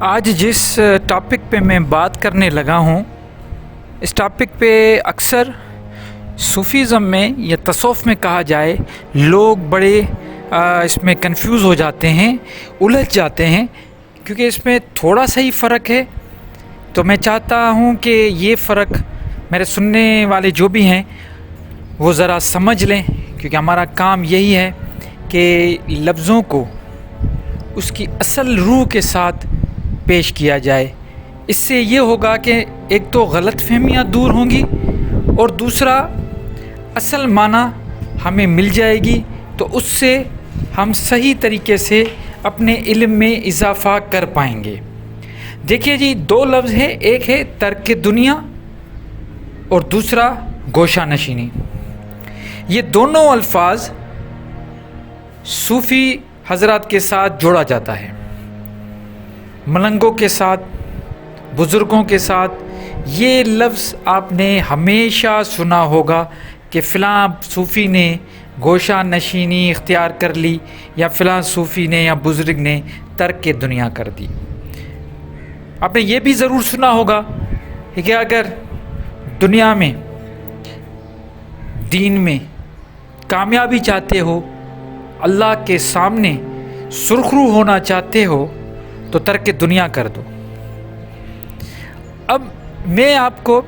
آج جس ٹاپک پہ میں بات کرنے لگا ہوں اس ٹاپک پہ اکثر صوفیزم میں یا تصوف میں کہا جائے لوگ بڑے اس میں کنفیوز ہو جاتے ہیں، الجھ جاتے ہیں، کیونکہ اس میں تھوڑا سا ہی فرق ہے۔ تو میں چاہتا ہوں کہ یہ فرق میرے سننے والے جو بھی ہیں وہ ذرا سمجھ لیں، کیونکہ ہمارا کام یہی ہے کہ لفظوں کو اس کی اصل روح کے ساتھ پیش کیا جائے۔ اس سے یہ ہوگا کہ ایک تو غلط فہمیاں دور ہوں گی اور دوسرا اصل معنی ہمیں مل جائے گی، تو اس سے ہم صحیح طریقے سے اپنے علم میں اضافہ کر پائیں گے۔ دیکھیے جی، دو لفظ ہے، ایک ہے ترک دنیا اور دوسرا گوشہ نشینی۔ یہ دونوں الفاظ صوفی حضرات کے ساتھ جوڑا جاتا ہے، ملنگوں کے ساتھ، بزرگوں کے ساتھ۔ یہ لفظ آپ نے ہمیشہ سنا ہوگا کہ فلاں صوفی نے گوشہ نشینی اختیار کر لی، یا فلاں صوفی نے یا بزرگ نے ترک دنیا کر دی۔ آپ نے یہ بھی ضرور سنا ہوگا کہ اگر دنیا میں، دین میں کامیابی چاہتے ہو، اللہ کے سامنے سرخرو ہونا چاہتے ہو، تو ترک دنیا کر دو۔ اب میں آپ کو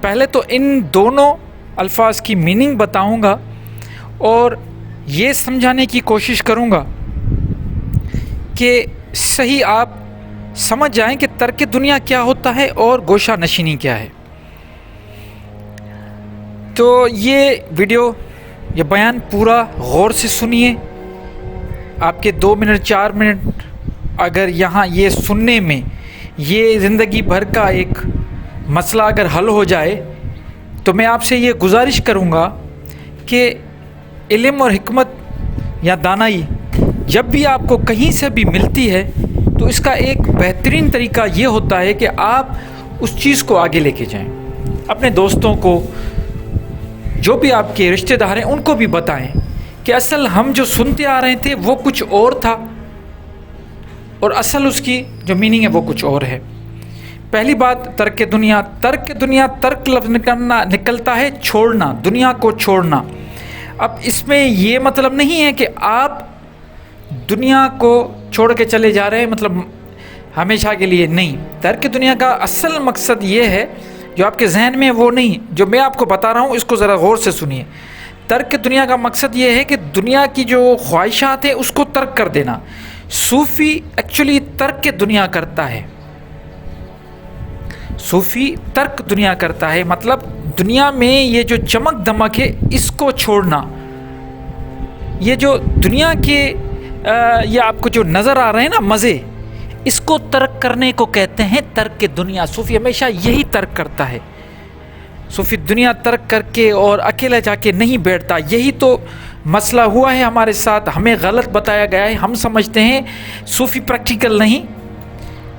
پہلے تو ان دونوں الفاظ کی میننگ بتاؤں گا اور یہ سمجھانے کی کوشش کروں گا کہ صحیح آپ سمجھ جائیں کہ ترک دنیا کیا ہوتا ہے اور گوشہ نشینی کیا ہے۔ تو یہ ویڈیو، یہ بیان پورا غور سے سنیے۔ آپ کے 2 منٹ 4 منٹ اگر یہاں یہ سننے میں یہ زندگی بھر کا ایک مسئلہ اگر حل ہو جائے، تو میں آپ سے یہ گزارش کروں گا کہ علم اور حکمت یا دانائی جب بھی آپ کو کہیں سے بھی ملتی ہے، تو اس کا ایک بہترین طریقہ یہ ہوتا ہے کہ آپ اس چیز کو آگے لے کے جائیں، اپنے دوستوں کو، جو بھی آپ کے رشتہ دار ہیں ان کو بھی بتائیں کہ اصل ہم جو سنتے آ رہے تھے وہ کچھ اور تھا، اور اصل اس کی جو میننگ ہے وہ کچھ اور ہے۔ پہلی بات، ترک دنیا۔ ترک دنیا، ترک لفظ نکلتا ہے چھوڑنا، دنیا کو چھوڑنا۔ اب اس میں یہ مطلب نہیں ہے کہ آپ دنیا کو چھوڑ کے چلے جا رہے ہیں، مطلب ہمیشہ کے لیے نہیں۔ ترک دنیا کا اصل مقصد یہ ہے، جو آپ کے ذہن میں وہ نہیں، جو میں آپ کو بتا رہا ہوں اس کو ذرا غور سے سنیے۔ ترک دنیا کا مقصد یہ ہے کہ دنیا کی جو خواہشات ہیں اس کو ترک کر دینا۔ صوفی ایکچولی ترک دنیا کرتا ہے، صوفی ترک دنیا کرتا ہے، مطلب دنیا میں یہ جو چمک دمک ہے اس کو چھوڑنا۔ یہ جو دنیا کے یہ آپ کو جو نظر آ رہے ہیں نا مزے، اس کو ترک کرنے کو کہتے ہیں ترک دنیا۔ صوفی ہمیشہ یہی ترک کرتا ہے۔ صوفی دنیا ترک کر کے اور اکیلا جا کے نہیں بیٹھتا۔ یہی تو مسئلہ ہوا ہے ہمارے ساتھ، ہمیں غلط بتایا گیا ہے۔ ہم سمجھتے ہیں صوفی پریکٹیکل نہیں،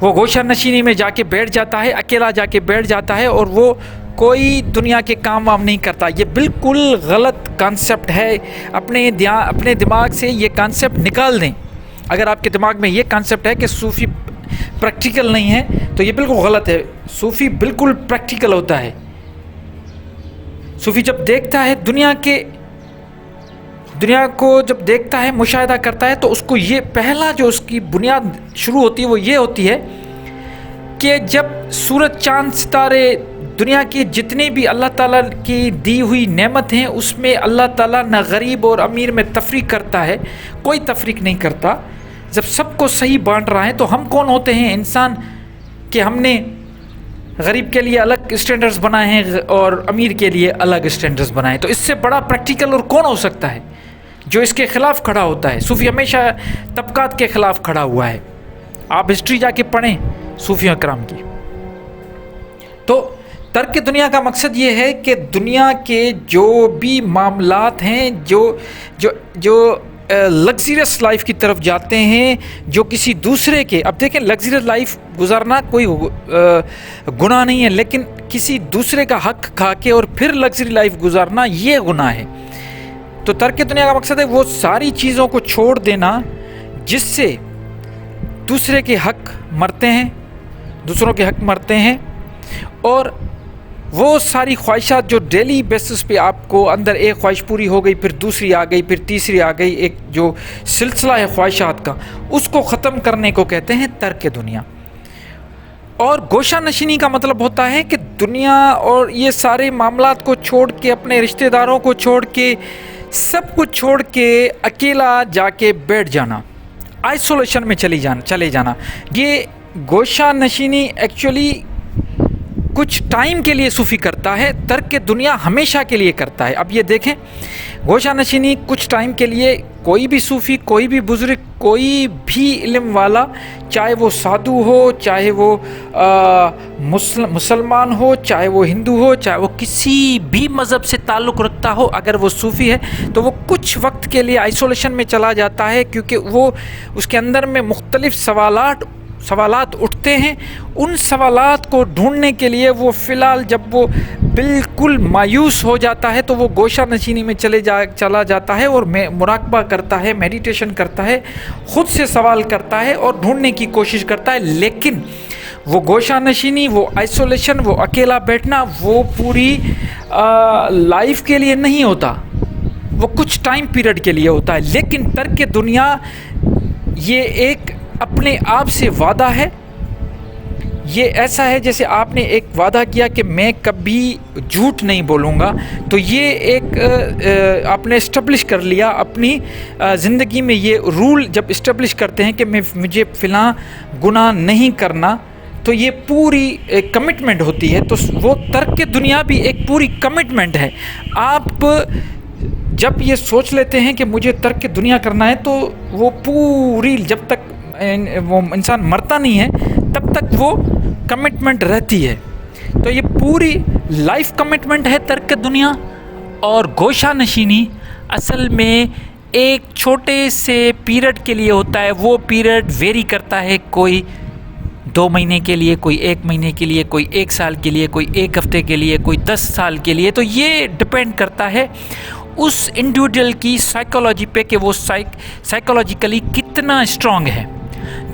وہ گوشہ نشینی میں جا کے بیٹھ جاتا ہے، اکیلا جا کے بیٹھ جاتا ہے اور وہ کوئی دنیا کے کام وام نہیں کرتا۔ یہ بالکل غلط کانسیپٹ ہے۔ اپنے دماغ سے یہ کانسیپٹ نکال دیں۔ اگر آپ کے دماغ میں یہ کانسیپٹ ہے کہ صوفی پریکٹیکل نہیں ہے تو یہ بالکل غلط ہے۔ صوفی بالکل پریکٹیکل ہوتا ہے۔ صوفی جب دیکھتا ہے دنیا کو جب دیکھتا ہے، مشاہدہ کرتا ہے، تو اس کو یہ پہلا جو اس کی بنیاد شروع ہوتی ہے وہ یہ ہوتی ہے کہ جب سورج چاند ستارے، دنیا کی جتنے بھی اللہ تعالیٰ کی دی ہوئی نعمت ہیں، اس میں اللہ تعالیٰ نہ غریب اور امیر میں تفریق کرتا ہے، کوئی تفریق نہیں کرتا۔ جب سب کو صحیح بانٹ رہا ہے، تو ہم کون ہوتے ہیں انسان کہ ہم نے غریب کے لیے الگ اسٹینڈرڈز بنائے ہیں اور امیر کے لیے الگ اسٹینڈرڈز بنائے؟ تو اس سے بڑا پریکٹیکل اور کون ہو سکتا ہے جو اس کے خلاف کھڑا ہوتا ہے؟ صوفی ہمیشہ طبقات کے خلاف کھڑا ہوا ہے۔ آپ ہسٹری جا کے پڑھیں صوفیوں کرام کی۔ تو ترک دنیا کا مقصد یہ ہے کہ دنیا کے جو بھی معاملات ہیں، جو لگزریس لائف کی طرف جاتے ہیں، جو کسی دوسرے کے، اب دیکھیں لگزریس لائف گزارنا کوئی گناہ نہیں ہے، لیکن کسی دوسرے کا حق کھا کے اور پھر لگزری لائف گزارنا یہ گناہ ہے۔ تو ترک دنیا کا مقصد ہے وہ ساری چیزوں کو چھوڑ دینا جس سے دوسرے کے حق مرتے ہیں، دوسروں کے حق مرتے ہیں، اور وہ ساری خواہشات جو ڈیلی بیسس پہ آپ کو اندر ایک خواہش پوری ہو گئی، پھر دوسری آ گئی، پھر تیسری آ گئی، ایک جو سلسلہ ہے خواہشات کا، اس کو ختم کرنے کو کہتے ہیں ترک دنیا۔ اور گوشہ نشینی کا مطلب ہوتا ہے کہ دنیا اور یہ سارے معاملات کو چھوڑ کے، اپنے رشتہ داروں کو چھوڑ کے، سب کچھ چھوڑ کے اکیلا جا کے بیٹھ جانا، آئسولیشن میں چلے جانا۔ یہ گوشہ نشینی ایکچولی کچھ ٹائم کے لیے صوفی کرتا ہے، ترک دنیا ہمیشہ کے لیے کرتا ہے۔ اب یہ دیکھیں، گوشہ نشینی کچھ ٹائم کے لیے کوئی بھی صوفی، کوئی بھی بزرگ، کوئی بھی علم والا، چاہے وہ سادھو ہو، چاہے وہ مسلمان ہو، چاہے وہ ہندو ہو، چاہے وہ کسی بھی مذہب سے تعلق رکھتا ہو، اگر وہ صوفی ہے تو وہ کچھ وقت کے لیے آئسولیشن میں چلا جاتا ہے، کیونکہ وہ اس کے اندر میں مختلف سوالات اٹھتے ہیں۔ ان سوالات کو ڈھونڈنے کے لیے وہ فی الحال جب وہ بالکل مایوس ہو جاتا ہے تو وہ گوشہ نشینی میں چلا جاتا ہے اور مراقبہ کرتا ہے، میڈیٹیشن کرتا ہے، خود سے سوال کرتا ہے اور ڈھونڈنے کی کوشش کرتا ہے۔ لیکن وہ گوشہ نشینی، وہ آئسولیشن، وہ اکیلا بیٹھنا، وہ پوری لائف کے لیے نہیں ہوتا، وہ کچھ ٹائم پیریڈ کے لیے ہوتا ہے۔ لیکن ترک دنیا یہ ایک اپنے آپ سے وعدہ ہے۔ یہ ایسا ہے جیسے آپ نے ایک وعدہ کیا کہ میں کبھی جھوٹ نہیں بولوں گا، تو یہ ایک آپ نے اسٹیبلش کر لیا اپنی زندگی میں۔ یہ رول جب اسٹیبلش کرتے ہیں کہ مجھے فلاں گناہ نہیں کرنا، تو یہ پوری ایک کمٹمنٹ ہوتی ہے۔ تو وہ ترک دنیا بھی ایک پوری کمٹمنٹ ہے۔ آپ جب یہ سوچ لیتے ہیں کہ مجھے ترک دنیا کرنا ہے، تو وہ پوری جب تک وہ انسان مرتا نہیں ہے تب تک وہ کمٹمنٹ رہتی ہے۔ تو یہ پوری لائف کمٹمنٹ ہے ترک دنیا۔ اور گوشہ نشینی اصل میں ایک چھوٹے سے پیریڈ کے لیے ہوتا ہے۔ وہ پیریڈ ویری کرتا ہے، کوئی 2 مہینے کے لیے، کوئی 1 مہینے کے لیے، کوئی 1 سال کے لیے، کوئی 1 ہفتے کے لیے، کوئی 10 سال کے لیے۔ تو یہ ڈپینڈ کرتا ہے اس انڈیویجول کی سائیکالوجی پہ کہ وہ سائیکالوجیکلی کتنا اسٹرانگ ہے۔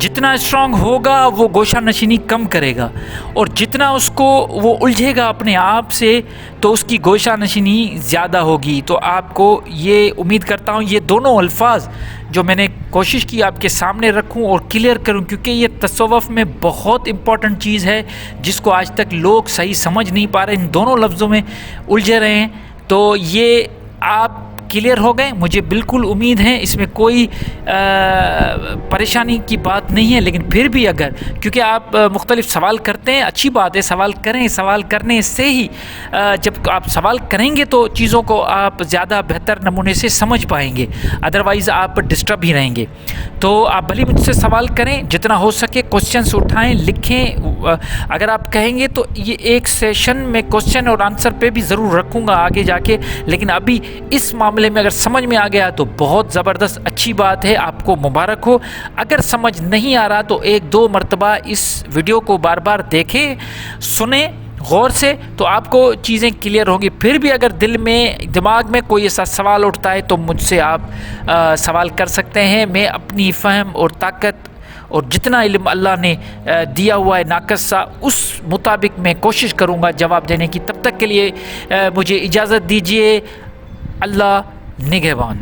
جتنا اسٹرانگ ہوگا وہ گوشہ نشینی کم کرے گا، اور جتنا اس کو وہ الجھے گا اپنے آپ سے تو اس کی گوشہ نشینی زیادہ ہوگی۔ تو آپ کو یہ امید کرتا ہوں یہ دونوں الفاظ جو میں نے کوشش کی آپ کے سامنے رکھوں اور کلیئر کروں، کیونکہ یہ تصوف میں بہت امپورٹنٹ چیز ہے جس کو آج تک لوگ صحیح سمجھ نہیں پا رہے، ان دونوں لفظوں میں الجھے رہے ہیں۔ تو یہ آپ کلیئر ہو گئے، مجھے بالکل امید ہے، اس میں کوئی پریشانی کی بات نہیں ہے۔ لیکن پھر بھی اگر کیونکہ آپ مختلف سوال کرتے ہیں، اچھی بات ہے، سوال کریں، سوال کرنے سے ہی جب آپ سوال کریں گے تو چیزوں کو آپ زیادہ بہتر نمونے سے سمجھ پائیں گے، ادروائز آپ ڈسٹرب ہی رہیں گے۔ تو آپ بھلی مجھ سے سوال کریں، جتنا ہو سکے کوسچنس اٹھائیں، لکھیں۔ اگر آپ کہیں گے تو یہ ایک سیشن میں کوسچن اور آنسر پہ بھی ضرور رکھوں گا آگے جا کے، لیکن ابھی اس معاملے میں اگر سمجھ میں آ گیا تو بہت زبردست، اچھی بات ہے، آپ کو مبارک ہو۔ اگر سمجھ نہیں آ رہا تو 1-2 مرتبہ اس ویڈیو کو بار بار دیکھیں، سنیں غور سے، تو آپ کو چیزیں کلیئر ہوں گی۔ پھر بھی اگر دماغ میں کوئی ایسا سوال اٹھتا ہے تو مجھ سے آپ سوال کر سکتے ہیں۔ میں اپنی فہم اور طاقت اور جتنا علم اللہ نے دیا ہوا ہے ناقص سا، اس مطابق میں کوشش کروں گا جواب دینے کی۔ تب تک کے لیے مجھے اجازت دیجیے۔ اللہ نگہبان۔